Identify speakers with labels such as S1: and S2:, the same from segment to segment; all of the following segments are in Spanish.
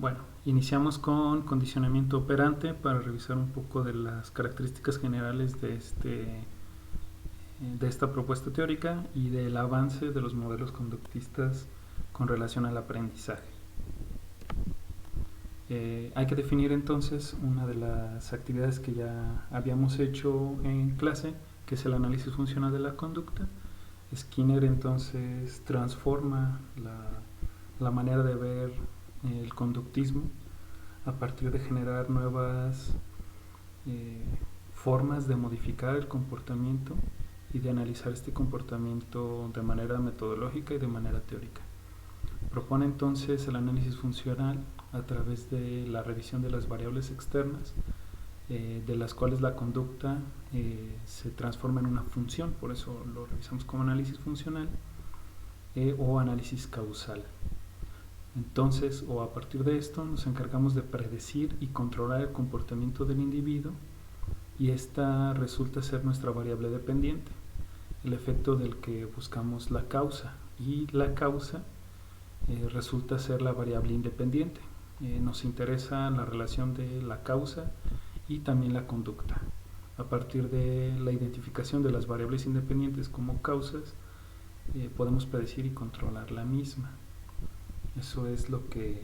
S1: Bueno, iniciamos con condicionamiento operante para revisar un poco de las características generales de esta propuesta teórica y del avance de los modelos conductistas con relación al aprendizaje. Hay que definir entonces una de las actividades que ya habíamos hecho en clase, que es el análisis funcional de la conducta. Skinner entonces transforma la manera de ver el conductismo a partir de generar nuevas formas de modificar el comportamiento y de analizar este comportamiento de manera metodológica y de manera teórica. Propone entonces el análisis funcional a través de la revisión de las variables externas, de las cuales la conducta se transforma en una función, por eso lo revisamos como análisis funcional o análisis causal. Entonces, o a partir de esto, nos encargamos de predecir y controlar el comportamiento del individuo, y esta resulta ser nuestra variable dependiente, el efecto del que buscamos la causa, y la causa resulta ser la variable independiente. Nos interesa la relación de la causa y también la conducta. A partir de la identificación de las variables independientes como causas, podemos predecir y controlar la misma. Eso es lo que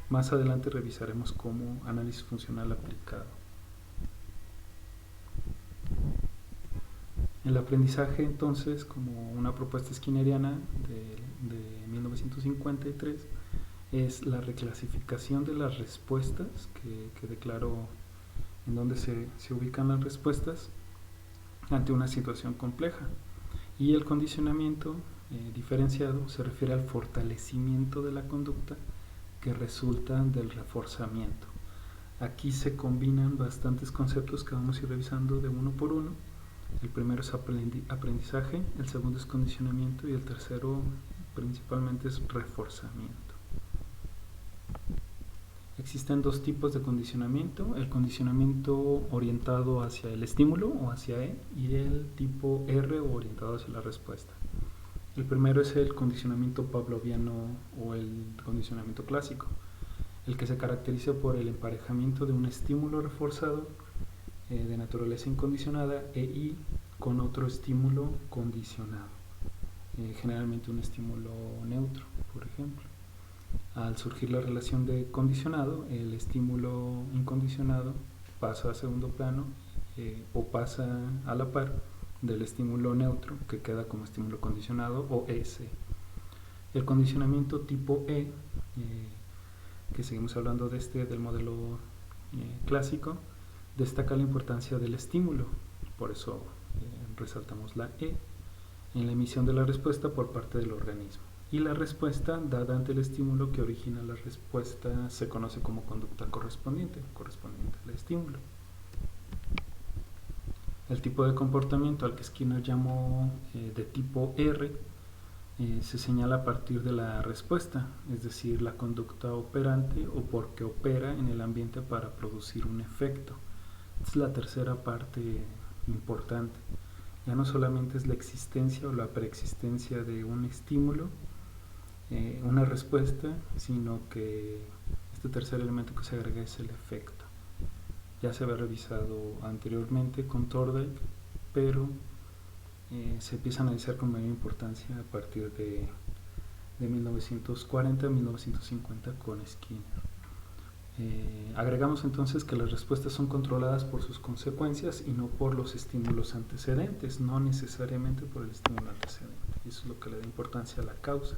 S1: más adelante revisaremos como análisis funcional aplicado. El aprendizaje, entonces, como una propuesta skinneriana de 1953, es la reclasificación de las respuestas, que declaró en donde se ubican las respuestas ante una situación compleja. Y el condicionamiento diferenciado se refiere al fortalecimiento de la conducta que resulta del reforzamiento. Aquí se combinan bastantes conceptos que vamos a ir revisando de uno por uno. El primero es aprendizaje, el segundo es condicionamiento y el tercero principalmente es reforzamiento. Existen dos tipos de condicionamiento: el condicionamiento orientado hacia el estímulo o hacia E, y el tipo R o orientado hacia la respuesta. El primero es el condicionamiento pavloviano o el condicionamiento clásico, el que se caracteriza por el emparejamiento de un estímulo reforzado de naturaleza incondicionada EI con otro estímulo condicionado, generalmente un estímulo neutro, por ejemplo. Al surgir la relación de condicionado, el estímulo incondicionado pasa a segundo plano o pasa a la par del estímulo neutro, que queda como estímulo condicionado o S. El condicionamiento tipo E, que seguimos hablando del modelo clásico, destaca la importancia del estímulo, por eso resaltamos la E, en la emisión de la respuesta por parte del organismo. Y la respuesta dada ante el estímulo que origina la respuesta se conoce como conducta correspondiente al estímulo. El tipo de comportamiento al que Skinner llamó de tipo R se señala a partir de la respuesta, es decir, la conducta operante o porque opera en el ambiente para producir un efecto. Esta es la tercera parte importante. Ya no solamente es la existencia o la preexistencia de un estímulo, una respuesta, sino que este tercer elemento que se agrega es el efecto. Ya se había revisado anteriormente con Thorndike, pero se empieza a analizar con mayor importancia a partir de 1940 a 1950 con Skinner. Agregamos entonces que las respuestas son controladas por sus consecuencias y no por los estímulos antecedentes, no necesariamente por el estímulo antecedente. Eso es lo que le da importancia a la causa.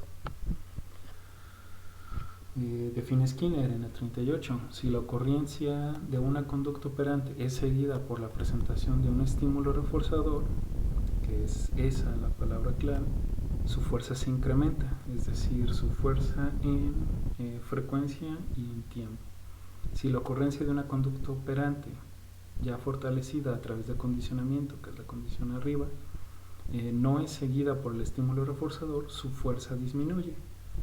S1: Define Skinner en el 38: si la ocurrencia de una conducta operante es seguida por la presentación de un estímulo reforzador, que es esa la palabra clave, su fuerza se incrementa, es decir, su fuerza en frecuencia y en tiempo. Si la ocurrencia de una conducta operante ya fortalecida a través de condicionamiento, que es la condición arriba, no es seguida por el estímulo reforzador, su fuerza disminuye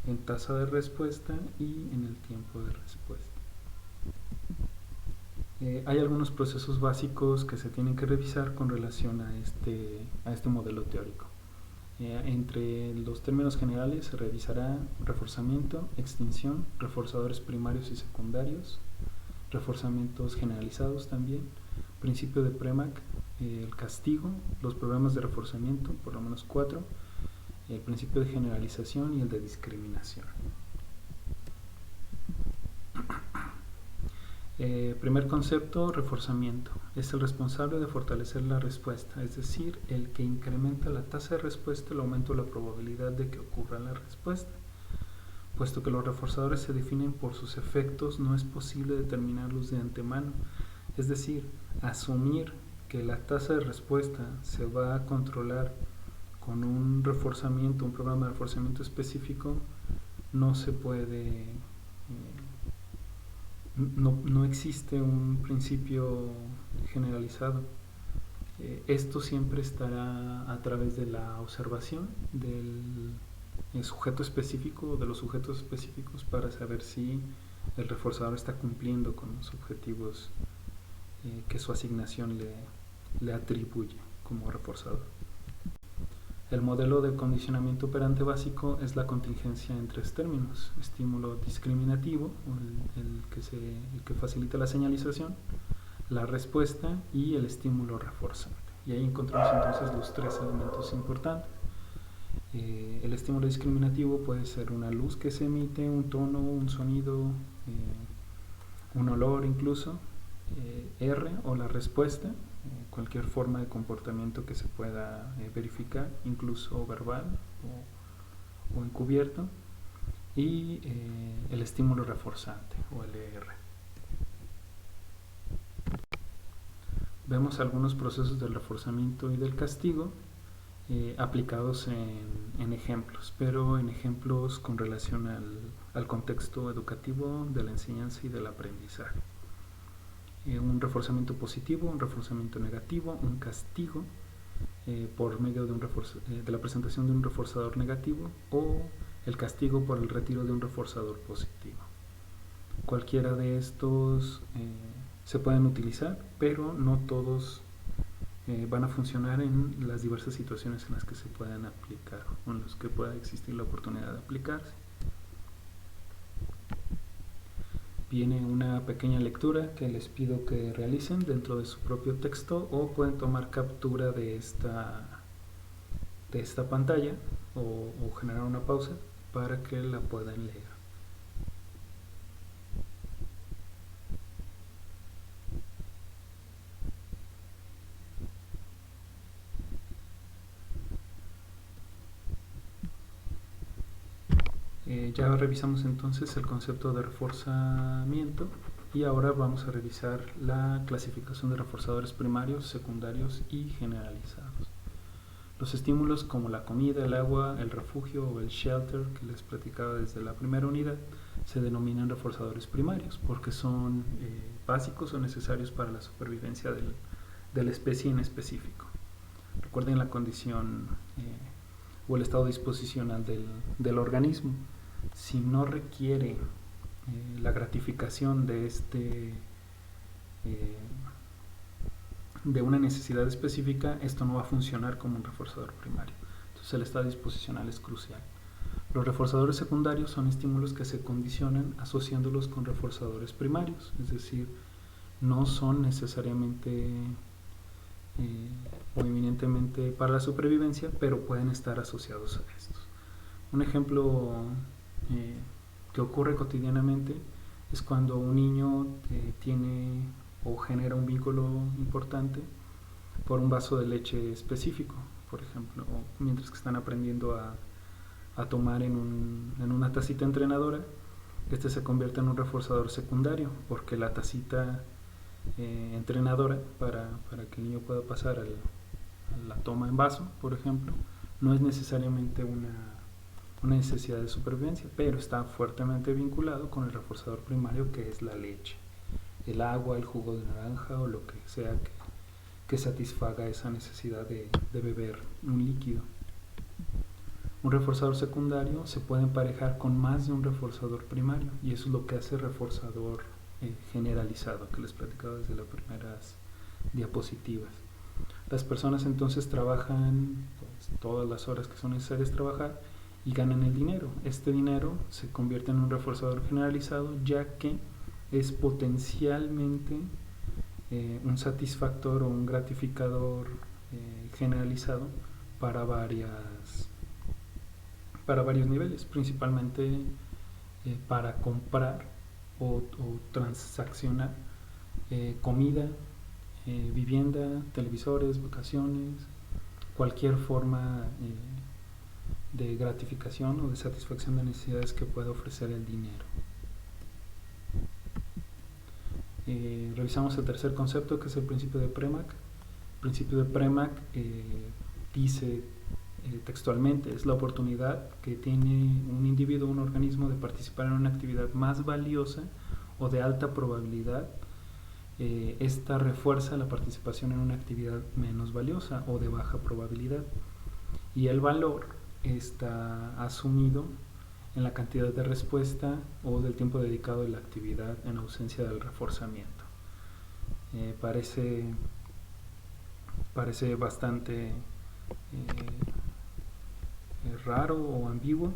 S1: en tasa de respuesta y en el tiempo de respuesta. Hay algunos procesos básicos que se tienen que revisar con relación a este modelo teórico. Entre los términos generales se revisará reforzamiento, extinción, reforzadores primarios y secundarios, reforzamientos generalizados también, principio de Premack, el castigo, los programas de reforzamiento, por lo menos 4, el principio de generalización y el de discriminación. Primer concepto, reforzamiento. Es el responsable de fortalecer la respuesta, es decir, el que incrementa la tasa de respuesta, el aumento de la probabilidad de que ocurra la respuesta. Puesto que los reforzadores se definen por sus efectos, no es posible determinarlos de antemano. Es decir, asumir que la tasa de respuesta se va a controlar con un reforzamiento, un programa de reforzamiento específico, no se puede, no existe un principio generalizado. Esto siempre estará a través de la observación del sujeto específico o de los sujetos específicos para saber si el reforzador está cumpliendo con los objetivos que su asignación le atribuye como reforzador. El modelo de condicionamiento operante básico es la contingencia en 3 términos: estímulo discriminativo, el que facilita la señalización, la respuesta y el estímulo reforzante. Y ahí encontramos entonces los 3 elementos importantes. El estímulo discriminativo puede ser una luz que se emite, un tono, un sonido, un olor incluso, R, o la respuesta, cualquier forma de comportamiento que se pueda verificar, incluso verbal o encubierto, y el estímulo reforzante o el ER. Vemos algunos procesos del reforzamiento y del castigo aplicados en ejemplos, pero en ejemplos con relación al contexto educativo de la enseñanza y del aprendizaje. Un reforzamiento positivo, un reforzamiento negativo, un castigo por medio de la presentación de un reforzador negativo, o el castigo por el retiro de un reforzador positivo. Cualquiera de estos se pueden utilizar, pero no todos van a funcionar en las diversas situaciones en las que se puedan aplicar o en las que pueda existir la oportunidad de aplicarse. Viene una pequeña lectura que les pido que realicen dentro de su propio texto, o pueden tomar captura de esta pantalla o generar una pausa para que la puedan leer. Ya revisamos entonces el concepto de reforzamiento y ahora vamos a revisar la clasificación de reforzadores primarios, secundarios y generalizados. Los estímulos como la comida, el agua, el refugio o el shelter que les platicaba desde la primera unidad se denominan reforzadores primarios porque son básicos o necesarios para la supervivencia de la especie en específico. Recuerden la condición o el estado disposicional del organismo. Si no requiere la gratificación de una necesidad específica, esto no va a funcionar como un reforzador primario. Entonces el estado disposicional es crucial. Los reforzadores secundarios son estímulos que se condicionan asociándolos con reforzadores primarios, es decir, no son necesariamente o eminentemente para la supervivencia, pero pueden estar asociados a estos. Un ejemplo que ocurre cotidianamente es cuando un niño tiene o genera un vínculo importante por un vaso de leche específico, por ejemplo, mientras que están aprendiendo a tomar en una tacita entrenadora. Este se convierte en un reforzador secundario porque la tacita entrenadora para que el niño pueda pasar a la toma en vaso, por ejemplo, no es necesariamente una necesidad de supervivencia, pero está fuertemente vinculado con el reforzador primario, que es la leche, el agua, el jugo de naranja o lo que sea que satisfaga esa necesidad de beber un líquido. Un reforzador secundario se puede emparejar con más de un reforzador primario, y eso es lo que hace reforzador generalizado, que les platicaba desde las primeras diapositivas. Las personas entonces trabajan todas las horas que son necesarias trabajar y ganan el dinero. Este dinero se convierte en un reforzador generalizado, ya que es potencialmente un satisfactor o un gratificador generalizado para varios niveles, principalmente para comprar o transaccionar comida, vivienda, televisores, vacaciones, cualquier forma de gratificación o de satisfacción de necesidades que pueda ofrecer el dinero. Revisamos el tercer concepto, que es el principio de Premack. El principio de Premack dice textualmente: es la oportunidad que tiene un individuo o un organismo de participar en una actividad más valiosa o de alta probabilidad. Esta refuerza la participación en una actividad menos valiosa o de baja probabilidad, y el valor está asumido en la cantidad de respuesta o del tiempo dedicado a la actividad en ausencia del reforzamiento. Parece bastante raro o ambiguo,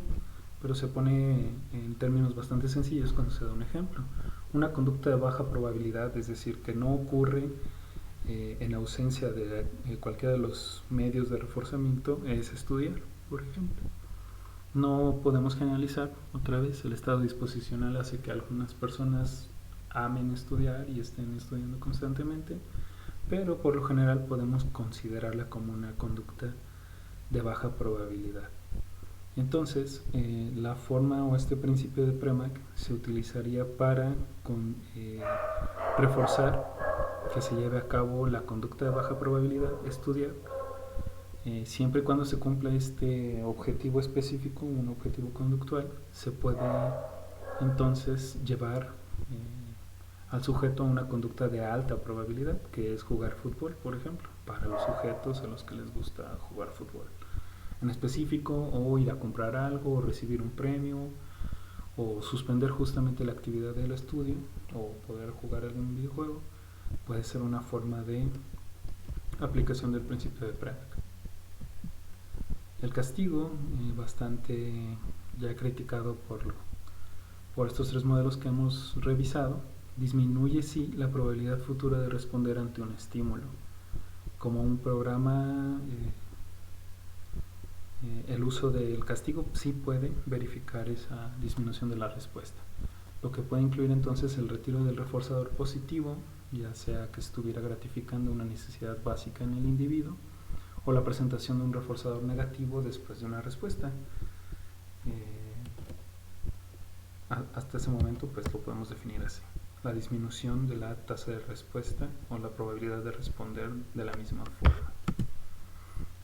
S1: pero se pone en términos bastante sencillos cuando se da un ejemplo. Una conducta de baja probabilidad, es decir, que no ocurre en ausencia de cualquiera de los medios de reforzamiento, es estudiar, por ejemplo. No podemos generalizar, otra vez, el estado disposicional hace que algunas personas amen estudiar y estén estudiando constantemente, pero por lo general podemos considerarla como una conducta de baja probabilidad. Entonces, la forma o este principio de Premack se utilizaría para reforzar que se lleve a cabo la conducta de baja probabilidad, estudiar, siempre y cuando se cumpla este objetivo específico, un objetivo conductual, se puede entonces llevar al sujeto a una conducta de alta probabilidad, que es jugar fútbol, por ejemplo, para los sujetos a los que les gusta jugar fútbol en específico, o ir a comprar algo, o recibir un premio, o suspender justamente la actividad del estudio, o poder jugar algún videojuego. Puede ser una forma de aplicación del principio de Premack. El castigo, bastante ya criticado por estos tres modelos que hemos revisado, disminuye sí la probabilidad futura de responder ante un estímulo. Como un programa, el uso del castigo sí puede verificar esa disminución de la respuesta, lo que puede incluir entonces el retiro del reforzador positivo, ya sea que estuviera gratificando una necesidad básica en el individuo, o la presentación de un reforzador negativo después de una respuesta. Hasta ese momento pues lo podemos definir así: la disminución de la tasa de respuesta o la probabilidad de responder de la misma forma.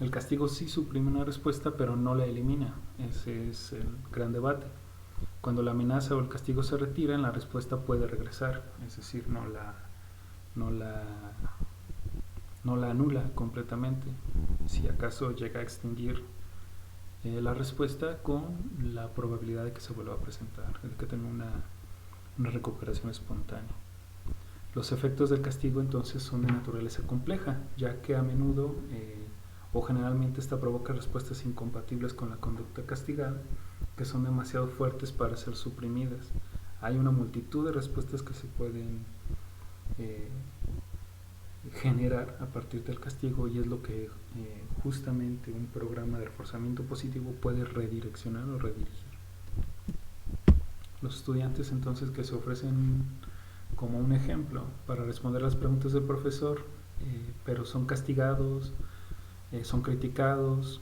S1: El castigo sí suprime una respuesta, pero no la elimina. Ese es el gran debate. Cuando la amenaza o el castigo se retiran, la respuesta puede regresar, es decir, no la anula completamente. Si acaso llega a extinguir la respuesta con la probabilidad de que se vuelva a presentar, de que tenga una recuperación espontánea. Los efectos del castigo entonces son de naturaleza compleja, ya que a menudo o generalmente esta provoca respuestas incompatibles con la conducta castigada, que son demasiado fuertes para ser suprimidas. Hay una multitud de respuestas que se pueden generar a partir del castigo, y es lo que justamente un programa de reforzamiento positivo puede redireccionar o redirigir. Los estudiantes entonces que se ofrecen como un ejemplo para responder las preguntas del profesor, pero son castigados, son criticados,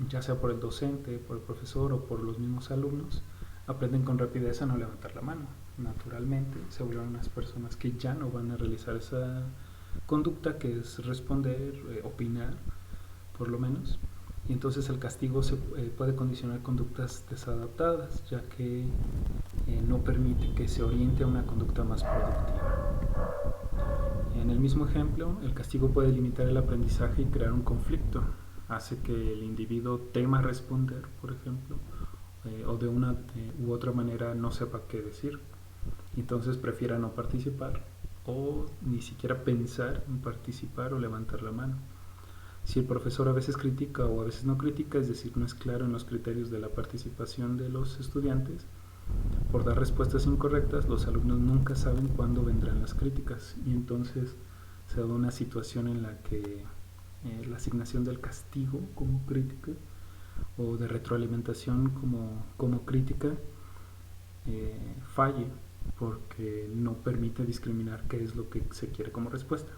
S1: ya sea por el docente, por el profesor o por los mismos alumnos, aprenden con rapidez a no levantar la mano. Naturalmente se vuelven unas personas que ya no van a realizar esa conducta, que es responder, opinar por lo menos, y entonces el castigo se puede condicionar conductas desadaptadas, ya que no permite que se oriente a una conducta más productiva. En el mismo ejemplo, el castigo puede limitar el aprendizaje y crear un conflicto. Hace que el individuo tema responder, por ejemplo, o de una u otra manera no sepa qué decir. Entonces prefiera no participar, o ni siquiera pensar en participar o levantar la mano. Si el profesor a veces critica o a veces no critica, es decir, no es claro en los criterios de la participación de los estudiantes, por dar respuestas incorrectas, los alumnos nunca saben cuándo vendrán las críticas y entonces se da una situación en la que la asignación del castigo como crítica o de retroalimentación como crítica falle porque no permite discriminar qué es lo que se quiere como respuesta.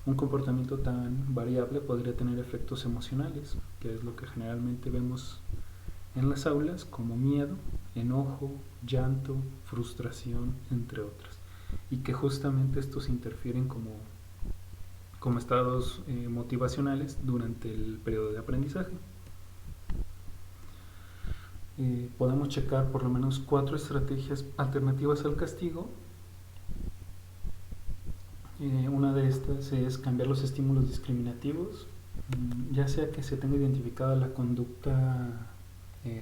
S1: Un comportamiento tan variable podría tener efectos emocionales, que es lo que generalmente vemos en las aulas, como miedo, enojo, llanto, frustración, entre otras, y que justamente estos interfieren como estados motivacionales durante el periodo de aprendizaje. Podemos checar por lo menos 4 estrategias alternativas al castigo. Una de estas es cambiar los estímulos discriminativos, ya sea que se tenga identificada la conducta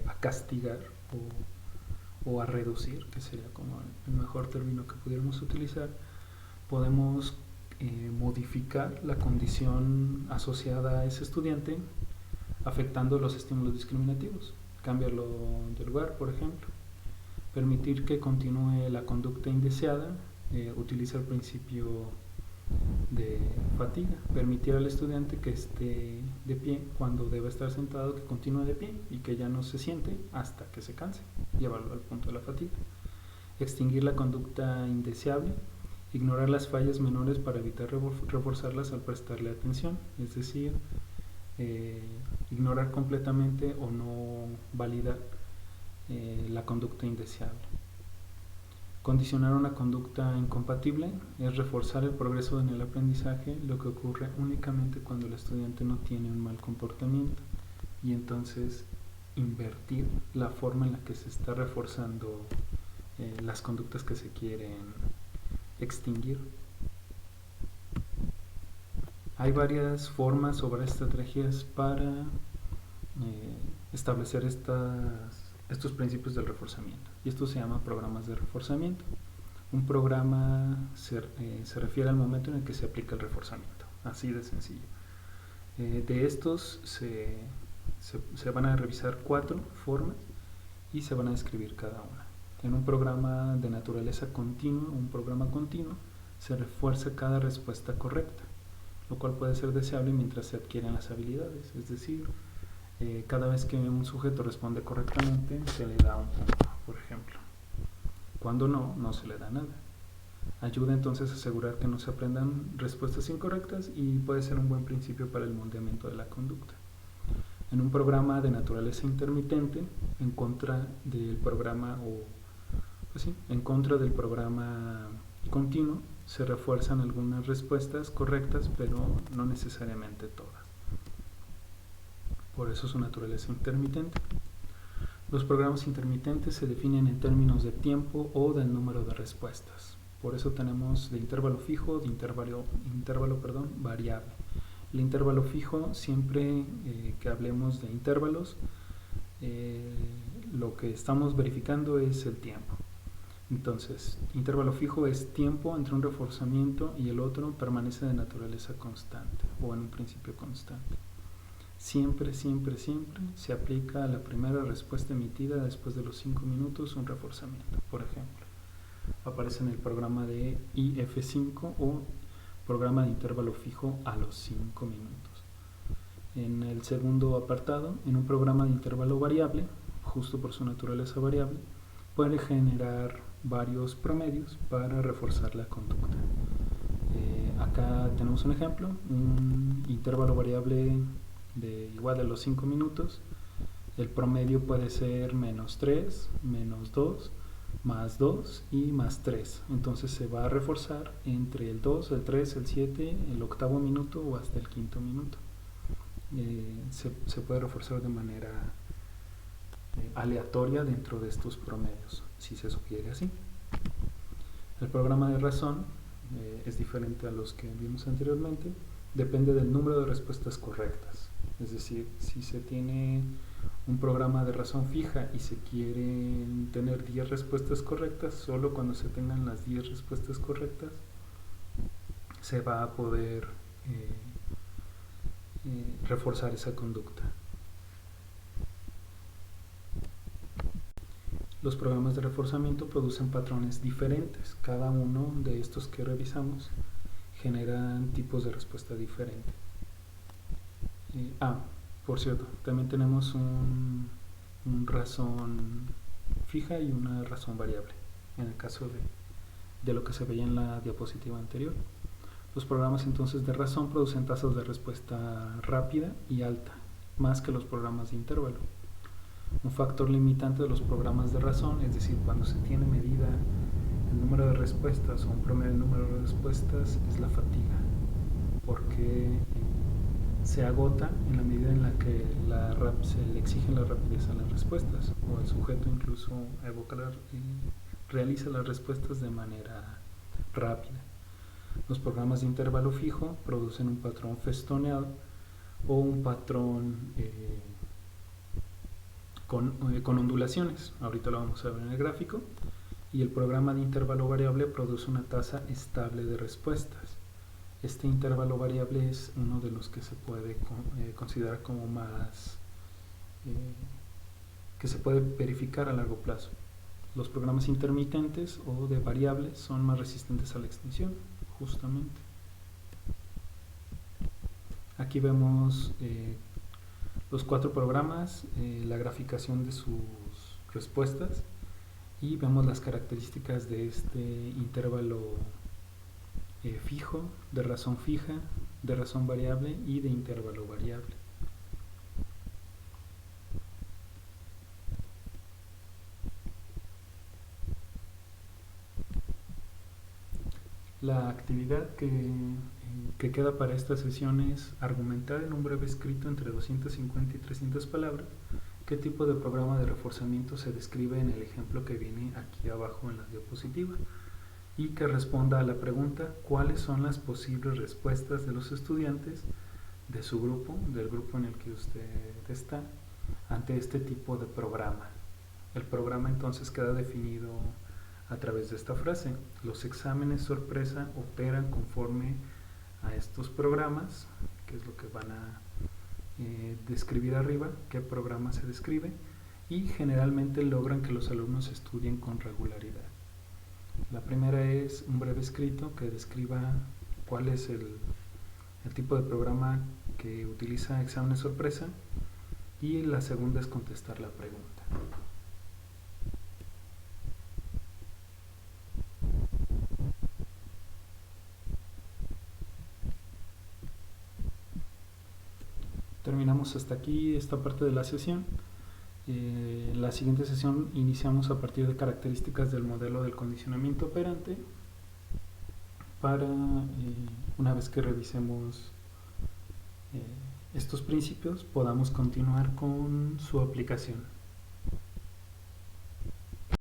S1: a castigar o a reducir, que sería como el mejor término que pudiéramos utilizar. Podemos modificar la condición asociada a ese estudiante afectando los estímulos discriminativos. Cambiarlo de lugar, por ejemplo. Permitir que continúe la conducta indeseada. Utiliza el principio de fatiga. Permitir al estudiante que esté de pie cuando debe estar sentado, que continúe de pie y que ya no se siente hasta que se canse. Llevarlo al punto de la fatiga. Extinguir la conducta indeseable. Ignorar las fallas menores para evitar reforzarlas al prestarle atención. Es decir, ignorar completamente o no validar la conducta indeseable. Condicionar una conducta incompatible es reforzar el progreso en el aprendizaje, lo que ocurre únicamente cuando el estudiante no tiene un mal comportamiento, y entonces invertir la forma en la que se está reforzando las conductas que se quieren extinguir. Hay varias formas o varias estrategias para establecer estos principios del reforzamiento, y esto se llama programas de reforzamiento. Un programa se refiere al momento en el que se aplica el reforzamiento, así de sencillo. De estos se van a revisar 4 formas y se van a describir cada una. En un programa de naturaleza continua, un programa continuo, se refuerza cada respuesta correcta, lo cual puede ser deseable mientras se adquieren las habilidades, es decir, cada vez que un sujeto responde correctamente se le da un punto, por ejemplo. Cuando no se le da nada. Ayuda entonces a asegurar que no se aprendan respuestas incorrectas y puede ser un buen principio para el moldeamiento de la conducta. En un programa de naturaleza intermitente, en contra del programa continuo, se refuerzan algunas respuestas correctas, pero no necesariamente todas. Por eso su naturaleza intermitente. Los programas intermitentes se definen en términos de tiempo o del número de respuestas. Por eso tenemos de intervalo fijo, de intervalo variable. El intervalo fijo, siempre que hablemos de intervalos, lo que estamos verificando es el tiempo. Entonces, intervalo fijo es tiempo entre un reforzamiento y el otro permanece de naturaleza constante o en un principio constante. Siempre se aplica a la primera respuesta emitida después de los 5 minutos un reforzamiento. Por ejemplo, aparece en el programa de IF5 o programa de intervalo fijo a los 5 minutos. En el segundo apartado, en un programa de intervalo variable, justo por su naturaleza variable, puede generar varios promedios para reforzar la conducta. Acá tenemos un ejemplo, un intervalo variable de igual a los 5 minutos. El promedio puede ser -3, -2, +2 y +3. Entonces se va a reforzar entre el 2, el 3, el 7, el octavo minuto o hasta el quinto minuto. Se puede reforzar de manera aleatoria dentro de estos promedios, si se sugiere así. El programa de razón es diferente a los que vimos anteriormente. Depende del número de respuestas correctas. Es decir, si se tiene un programa de razón fija y se quieren tener 10 respuestas correctas, solo cuando se tengan las 10 respuestas correctas se va a poder reforzar esa conducta. Los programas de reforzamiento producen patrones diferentes. Cada uno de estos que revisamos generan tipos de respuesta diferentes. Por cierto, también tenemos un razón fija y una razón variable, en el caso de lo que se veía en la diapositiva anterior. Los programas entonces de razón producen tasas de respuesta rápida y alta, más que los programas de intervalo. Un factor limitante de los programas de razón, es decir, cuando se tiene medida el número de respuestas o un promedio de número de respuestas, es la fatiga, porque se agota en la medida en la que se le exige la rapidez a las respuestas, o el sujeto incluso realiza las respuestas de manera rápida. Los programas de intervalo fijo producen un patrón festoneado o un patrón con ondulaciones. Ahorita lo vamos a ver en el gráfico. Y el programa de intervalo variable produce una tasa estable de respuestas. Este intervalo variable es uno de los que se puede considerar como más que se puede verificar a largo plazo. Los programas intermitentes o de variables son más resistentes a la extinción, justamente. Aquí vemos los 4 programas, la graficación de sus respuestas, y vemos las características de este intervalo fijo, de razón fija, de razón variable y de intervalo variable. La actividad que queda para esta sesión es argumentar en un breve escrito entre 250 y 300 palabras qué tipo de programa de reforzamiento se describe en el ejemplo que viene aquí abajo en la diapositiva, y que responda a la pregunta: ¿cuáles son las posibles respuestas de los estudiantes de su grupo, del grupo en el que usted está, ante este tipo de programa? El programa entonces queda definido a través de esta frase: los exámenes sorpresa operan conforme a estos programas, que es lo que van a describir arriba, qué programa se describe, y generalmente logran que los alumnos estudien con regularidad. La primera es un breve escrito que describa cuál es el tipo de programa que utiliza exámenes sorpresa, y la segunda es contestar la pregunta. Terminamos hasta aquí esta parte de la sesión. La siguiente sesión iniciamos a partir de características del modelo del condicionamiento operante para, una vez que revisemos estos principios, podamos continuar con su aplicación.